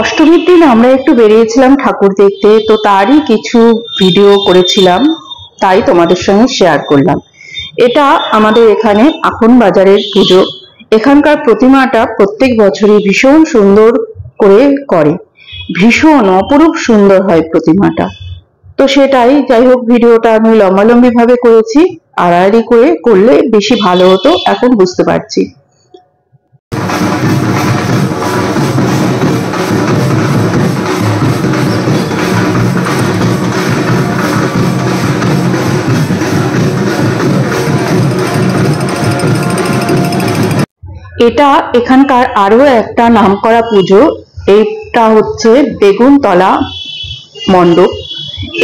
অষ্টমীর দিন আমরা একটু বেরিয়েছিলাম ঠাকুর দেখতে, তো তারই কিছু ভিডিও করেছিলাম, তাই তোমাদের সঙ্গে শেয়ার করলাম। এটা আমাদের এখানে আখন বাজারের পুজো। এখানকার প্রতিমাটা প্রত্যেক বছরই ভীষণ সুন্দর করে ভীষণ অপরূপ সুন্দর হয় প্রতিমাটা। তো সেটাই, যাই হোক, ভিডিওটা আমি লম্বালম্বি ভাবে করেছি, আড়াআড়ি করে করলে বেশি ভালো হতো, এখন বুঝতে পারছি। এটা এখানকার আরো একটা নামকরা পুজো। এইটা হচ্ছে বেগুনতলা মণ্ডপ।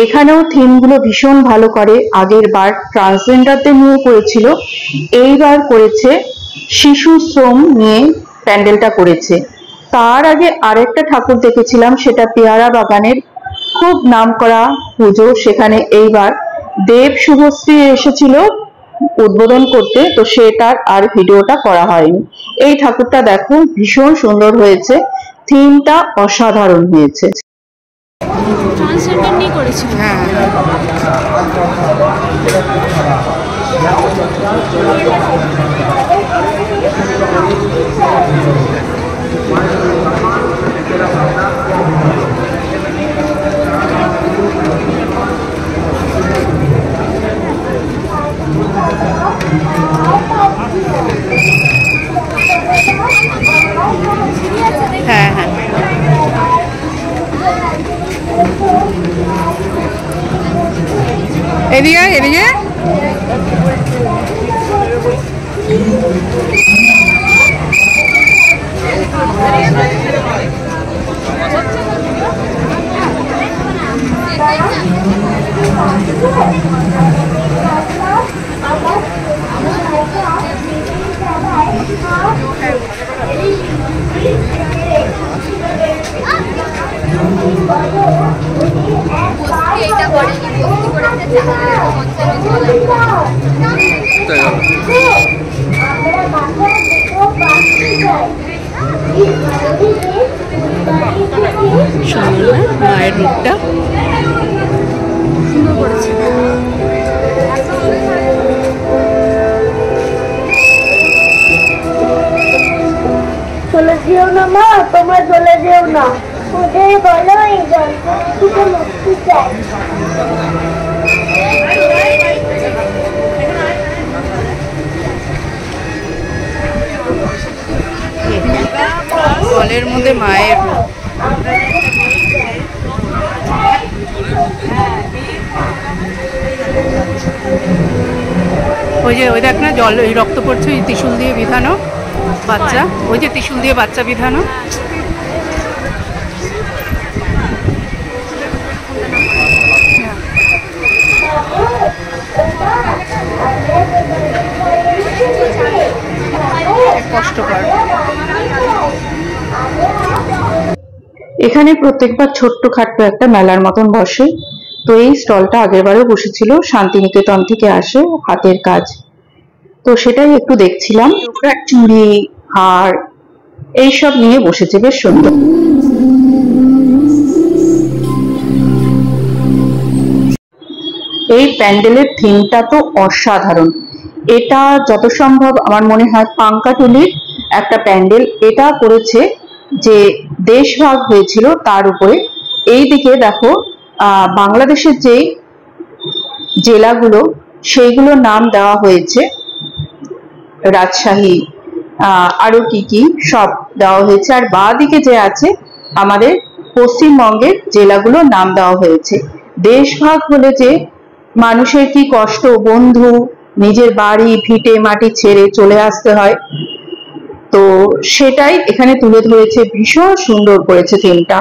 এখানেও থিমগুলো ভীষণ ভালো করে। আগের বার ট্রান্সজেন্ডারদের নিয়ে করেছিল, এইবার করেছে শিশু শ্রম নিয়ে প্যান্ডেলটা করেছে। তার আগে আরেকটা ঠাকুর দেখেছিলাম, সেটা পেয়ারা বাগানের খুব নামকরা পুজো। সেখানে এইবার দেব শুভশ্রী এসেছিল উদ্বোধন করতে, তো সেটার আর ভিডিওটা করা হয়নি। এই ঠাকুরটা দেখো, ভীষণ সুন্দর হয়েছে, থিমটা অসাধারণ হয়েছে। ট্রান্সজেন্ডার নিয়ে করেছিল। হ্যাঁ, হ্যাঁ হ্যাঁ, এদিকে এদিকে মায়ের রূপটা সুন্দর করেছে। চলে যেও না মা, তোমরা চলে যেও না, ওদের বলো এই যন্ত্রণা মুক্তি চাই। জলের মধ্যে মায়ের রূপ। ওই যে ওই দেখ না, জল ওই রক্ত পড়ছে, ওই ত্রিশূল দিয়ে বিধানো বাচ্চা, ওই যে ত্রিশূল দিয়ে বাচ্চা বিধানো। কষ্টকর। এখানে প্রত্যেকবার ছোট্ট খাট্ট একটা মেলার মতন বসে। তো এই স্টলটা আগেরবারও বসেছিল, শান্তিনিকেতন থেকে আসে, হাতের কাজ। তো সেটাই একটু দেখছিলাম। চুড়ি, হার এইসব নিয়ে বসেছে, বেশ সুন্দর। এই প্যান্ডেলের থিমটা তো অসাধারণ। এটা যত সম্ভব আমার মনে হয় পাঙ্কাটুলির একটা প্যান্ডেল। এটা করেছে যে দেশভাগ হয়েছিল তার উপরে। এই দিকে দেখো, বাংলাদেশের যে জেলাগুলো সেইগুলোর নাম দেওয়া হয়েছে, রাজশাহী, আরো কি কি সব দেওয়া হয়েছে। আর বাঁ দিকে যে আছে আমাদের পশ্চিমবঙ্গের জেলাগুলোর নাম দেওয়া হয়েছে। দেশভাগ হলে যে মানুষের কি কষ্ট, বন্ধু নিজের বাড়ি ভিটে মাটি ছেড়ে চলে আসতে হয়, তো সেটাই এখানে তুলে ধরেছে। ভীষণ সুন্দর করেছে থিমটা।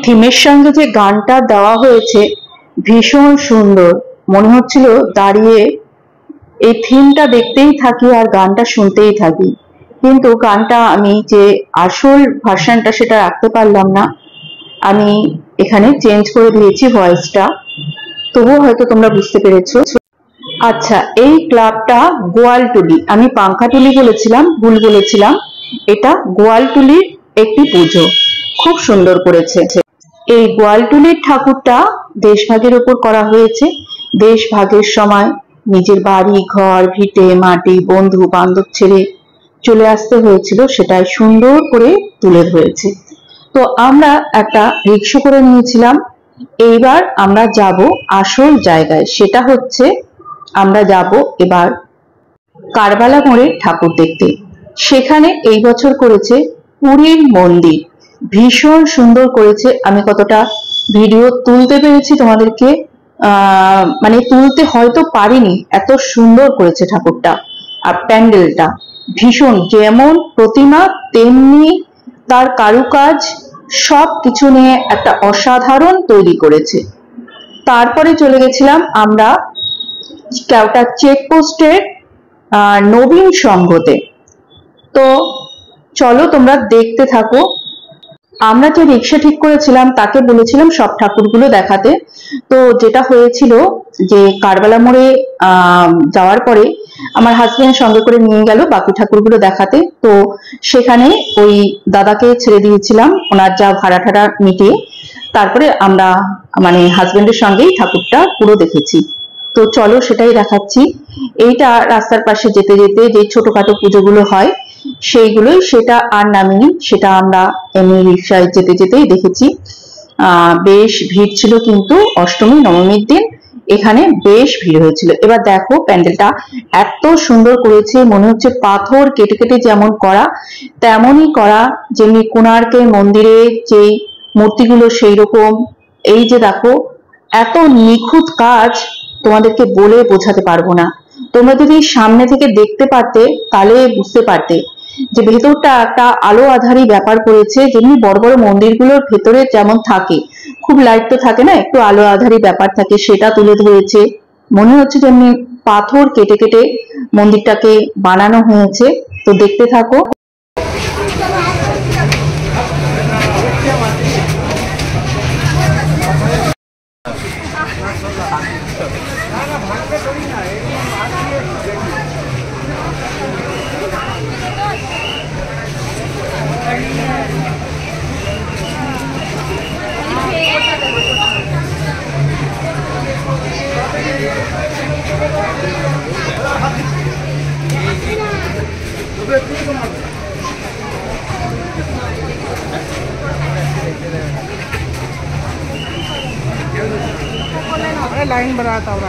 থিমের সঙ্গে যে গানটা দেওয়া হয়েছে ভীষণ সুন্দর, মনে হচ্ছিল দাঁড়িয়ে এই থিমটা দেখতেই থাকি আর গানটা শুনতেই থাকি। কিন্তু গানটা আমি যে আসল ভার্সনটা সেটা রাখতে পারলাম না, আমি এখানে চেঞ্জ করে দিয়েছি ভয়েসটা, তবুও হয়তো তোমরা বুঝতে পেরেছো। আচ্ছা, এই ক্লাবটা গোয়ালটুলি, আমি পাংখাটুলি বলেছিলাম, ভুল বলেছিলাম, এটা গোয়ালটুলির একটি পুজো, খুব সুন্দর করেছে। এই গোয়ালটুলির ঠাকুরটা দেশভাগের উপর করা হয়েছে। দেশভাগের সময় নিজের বাড়ি ঘর ভিটে মাটি বন্ধু বান্ধব ছেড়ে চলে আসতে হয়েছিল, সেটাই সুন্দর করে তুলে ধরেছে। তো আমরা একটা রিক্সা করে নিয়েছিলাম। এইবার আমরা যাব আসল জায়গায়, সেটা হচ্ছে আমরা যাব এবার কারবালা মোড়ের ঠাকুর দেখতে। সেখানে এই বছর করেছে পুরীর মন্দির, ভীষণ সুন্দর করেছে। আমি কতটা ভিডিও তুলতে পেরেছি তোমাদেরকে মানে তুলতে হয়তো পারিনি, এত সুন্দর করেছে ঠাকুরটা। আর প্যান্ডেলটা ভীষণ, যেমন প্রতিমা তেমনি তার কারুকাজ, সব কিছু নিয়ে একটা অসাধারণ তৈরি করেছে। তারপরে চলে গেছিলাম আমরা কেওটা চেকপোস্টের নবীন সংঘতে। তো চলো তোমরা দেখতে থাকো। আমরা যে রিক্সা ঠিক করেছিলাম তাকে বলেছিলাম সব ঠাকুরগুলো দেখাতে। তো যেটা হয়েছিল যে কারবালা মোড়ে যাওয়ার পরে আমার হাজবেন্ড সঙ্গে করে নিয়ে গেল বাকি ঠাকুরগুলো দেখাতে। তো সেখানে ওই দাদাকে ছেড়ে দিয়েছিলাম ওনার যা ভাড়া ঠাড়া মিটিয়ে, তারপরে আমরা মানে হাজবেন্ডের সঙ্গেই ঠাকুরটা পুরো দেখেছি। তো চলো সেটাই দেখাচ্ছি। এইটা রাস্তার পাশে যেতে যেতে যে ছোটখাটো পুজোগুলো হয় সেইগুলোই, সেটা আর নামিনি, সেটা আমরা এমনি রিক্সায় যেতে যেতেই দেখেছি। বেশ ভিড় ছিল, কিন্তু অষ্টমী নবমীর দিন এখানে বেশ ভিড় হয়েছিল। এবার দেখো প্যান্ডেলটা এত সুন্দর করেছে, মনে হচ্ছে পাথর কেটে কেটে যেমন করা তেমনই করা, যেমনি কোণার্কের মন্দিরে যে মূর্তিগুলো সেই রকম। এই যে দেখো এত নিখুঁত কাজ, তোমাদেরকে বলে বোঝাতে পারবো না। তোমরা যদি সামনে থেকে দেখতে পারতে তাহলে বুঝতে পারতে যে ভেতরটা একটা আলো আধারি ব্যাপার করেছে, যেমনি বড় বড় মন্দিরগুলোর ভেতরে যেমন থাকে, খুব লাইট তো থাকে না, একটু আলো আধারি ব্যাপার থাকে, সেটা তুলে ধরেছে। মনে হচ্ছে যেমনি পাথর কেটে কেটে মন্দিরটাকে বানানো হয়েছে। তো দেখতে থাকো। लाइन बनाता हूँ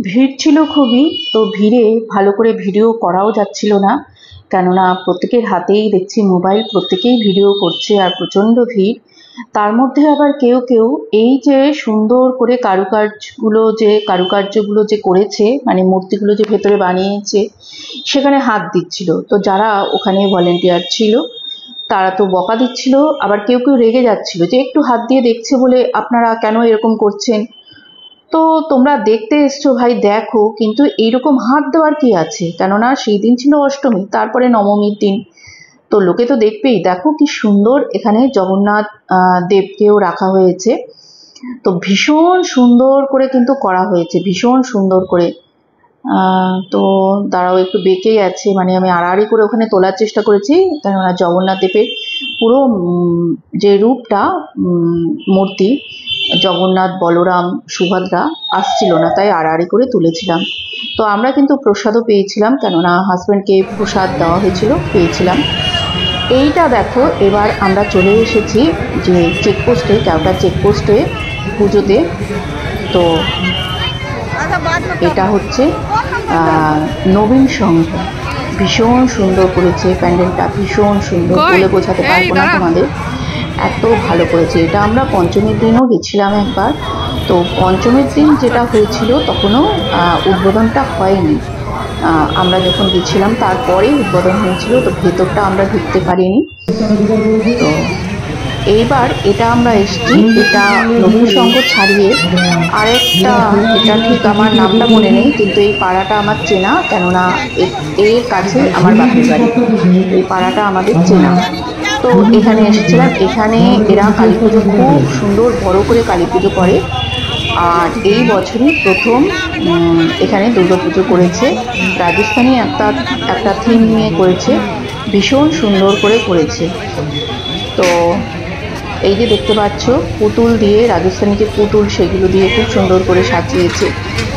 ভিড় ছিল খুবই। তো ভিড়ে ভালো করে ভিডিও করাও যাচ্ছিল না, কেননা প্রত্যেকের হাতেই দেখছি মোবাইল, প্রত্যেকেই ভিডিও করছে আর প্রচন্ড ভিড়। তার মধ্যে আবার কেউ কেউ এই যে সুন্দর করে কারুকার্যগুলো যে করেছে, মানে মূর্তিগুলো যে ভেতরে বানিয়েছে, সেখানে হাত দিচ্ছিল। তো যারা ওখানে ভলেন্টিয়ার ছিল তারা তো বকা দিচ্ছিল, আবার কেউ কেউ রেগে যাচ্ছিল যে একটু হাত দিয়ে দেখছে বলে আপনারা কেন এরকম করছেন। তো তোমরা দেখতে এসছো ভাই, দেখো, কিন্তু এইরকম হাত দেওয়ার কি আছে, কেননা সেই দিন ছিল অষ্টমী, তারপরে নবমীর দিন, তো লোকে তো দেখবেই। দেখো কি সুন্দর এখানে জগন্নাথ দেবকেও রাখা হয়েছে, তো ভীষণ সুন্দর করে কিন্তু করা হয়েছে, ভীষণ সুন্দর করে। তো দাঁড়াও, একটু বেঁকেই আছে, মানে আমি আড়াআড়ি করে ওখানে তোলার চেষ্টা করেছি, কেননা জগন্নাথ দেবের পুরো যে রূপটা, মূর্তি জগন্নাথ, বলরাম, সুভদ্রা আসছিল না, তাই আড়াআড়ি করে তুলেছিলাম। তো আমরা কিন্তু প্রসাদও পেয়েছিলাম, কেননা হাজব্যান্ডকে প্রসাদ দেওয়া হয়েছিল, পেয়েছিলাম। এইটা দেখো, এবার আমরা চলে এসেছি যে চেকপোস্টে, কেওটা চেকপোস্টে পুজোতে। তো এটা হচ্ছে নবীন সংঘ, ভীষণ সুন্দর করেছে প্যান্ডেলটা, ভীষণ সুন্দর, বলে বোঝাতে পারবো না তোমাদের, এত ভালো করেছে। এটা আমরা পঞ্চমীর দিনও গেছিলাম একবার, তো পঞ্চমীর দিন যেটা হয়েছিল তখনও উদ্বোধনটা হয়নি, আমরা যখন গেছিলাম তারপরে উদ্বোধন হয়েছিল, তো ভেতরটা আমরা ঢুকতে পারিনি। তো এইবার এটা আমরা এসছি, এটা নবীন সংঘ ছাড়িয়ে আরেকটা, এটা ঠিক আমার নামটা মনে নেই, কিন্তু এই পাড়াটা আমার চেনা, কেননা এর কাছে আমার বাপের বাড়ি, এই পাড়াটা আমাদের চেনা। তো এখানে এসেছিলাম, এখানে এরা কালী পুজো খুব সুন্দর বড় করে কালী পুজো করে, আর এই বছরই প্রথম এখানে দুর্গাপুজো করেছে। রাজস্থানী একটা থিম নিয়ে করেছে, ভীষণ সুন্দর করে করেছে। তো এই যে দেখতে পাচ্ছ পুতুল দিয়ে, রাজস্থানী যে পুতুল সেগুলো দিয়ে খুব সুন্দর করে সাজিয়েছে,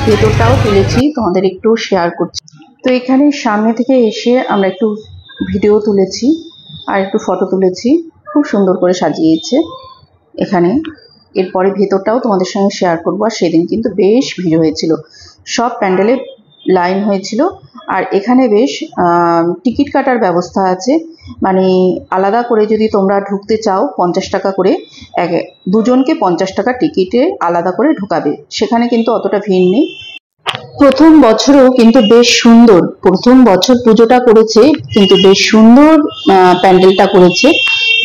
ভেতরটাও তুলেছি, তোমাদের একটু শেয়ার করছি। তো এখানে সামনে থেকে এসে আমরা একটু ভিডিও তুলেছি আর একটু ফটো তুলেছি, খুব সুন্দর করে সাজিয়েছে এখানে। এরপরে ভেতরটাও তোমাদের সঙ্গে শেয়ার করবো। আর সেদিন কিন্তু বেশ ভিড় হয়েছিল, সব প্যান্ডেলে লাইন হয়েছিল, আর এখানে বেশ টিকিট কাটার ব্যবস্থা আছে, মানে আলাদা করে যদি তোমরা ঢুকতে চাও 50 টাকা করে, দুজনকে 50 টাকা টিকিটে আলাদা করে ঢোকাবে, সেখানে কিন্তু অতটা ভিড় নেই। প্রথম বছরও কিন্তু বেশ সুন্দর, প্রথম বছর পুজোটা করেছে কিন্তু বেশ সুন্দর প্যান্ডেলটা করেছে,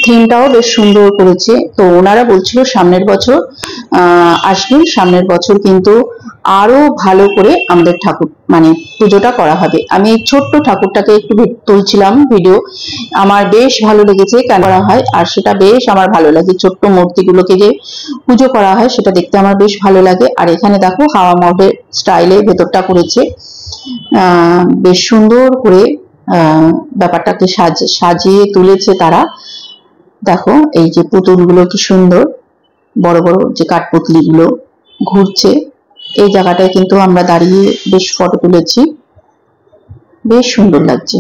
থিমটাও বেশ সুন্দর করেছে। তো ওনারা বলছিল সামনের বছর আসবেন, সামনের বছর কিন্তু আরো ভালো করে আমাদের ঠাকুর মানে পুজোটা করা হবে। আমি এই ছোট্ট ঠাকুরটাকে একটু তুলছিলাম ভিডিও, আমার বেশ ভালো লেগেছে কেন করা হয়, আর সেটা বেশ আমার ভালো লাগে, ছোট্ট মূর্তিগুলোকে যে পুজো করা হয় সেটা দেখতে আমার বেশ ভালো লাগে। আর এখানে দেখো হাওয়া মহলের স্টাইলে ভেতরটা করেছে, বেশ সুন্দর করে ব্যাপারটাকে সাজিয়ে তুলেছে তারা। দেখো এই যে পুতুলগুলো কি সুন্দর, বড় বড় যে কাঠপুতলিগুলো ঘুরছে, এই জায়গাটায় কিন্তু আমরা দাঁড়িয়ে বেশ ফটো তুলেছি, বেশ সুন্দর লাগছে।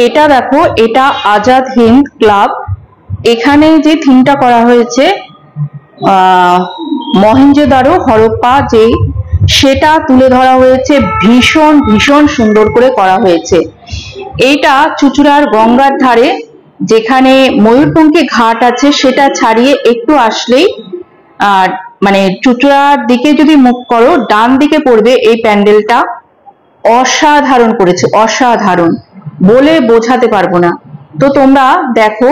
এটা দেখো, এটা আজাদ হিন্দ ক্লাব, এখানে যে থিমটা করা হয়েছে মহেঞ্জোদারো হরপ্পা যে, সেটা তুলে ধরা হয়েছে, ভীষণ ভীষণ সুন্দর করে করা হয়েছে। এইটা চুঁচুড়ার গঙ্গার ধারে, যেখানে ময়ূরপঙ্খী ঘাট আছে সেটা ছাড়িয়ে একটু আসলেই মানে চুঁচুড়ার দিকে যদি মুখ করো ডান দিকে পড়বে এই প্যান্ডেলটা, অসাধারণ করেছে, অসাধারণ, বলে বোঝাতে পারবো না। তো তোমরা দেখো।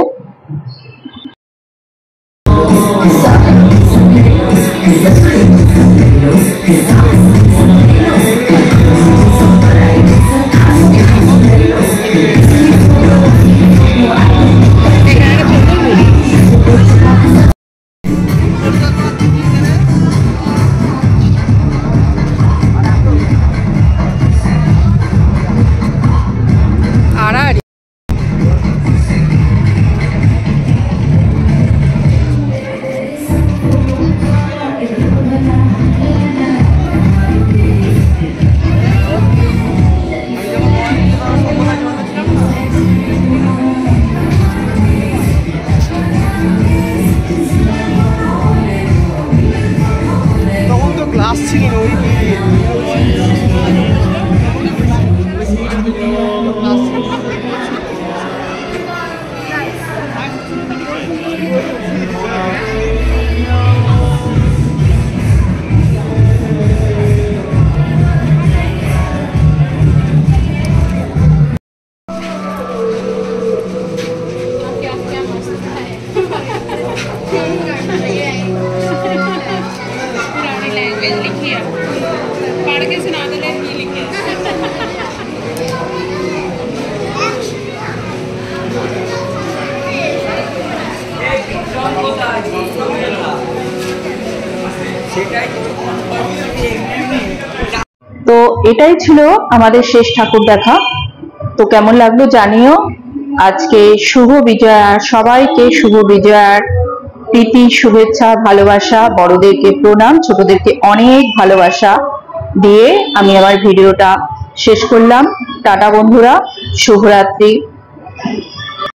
এটাই ছিল আমাদের শেষ ঠাকুর দেখা। তো কেমন লাগলো জানিও। আজকে শুভ বিজয়ার, সবাইকে শুভ বিজয়ার প্রীতি, শুভেচ্ছা, ভালোবাসা, বড়দেরকে প্রণাম, ছোটদেরকে অনেক ভালোবাসা দিয়ে আমি আমার ভিডিওটা শেষ করলাম। টাটা বন্ধুরা, শুভরাত্রি।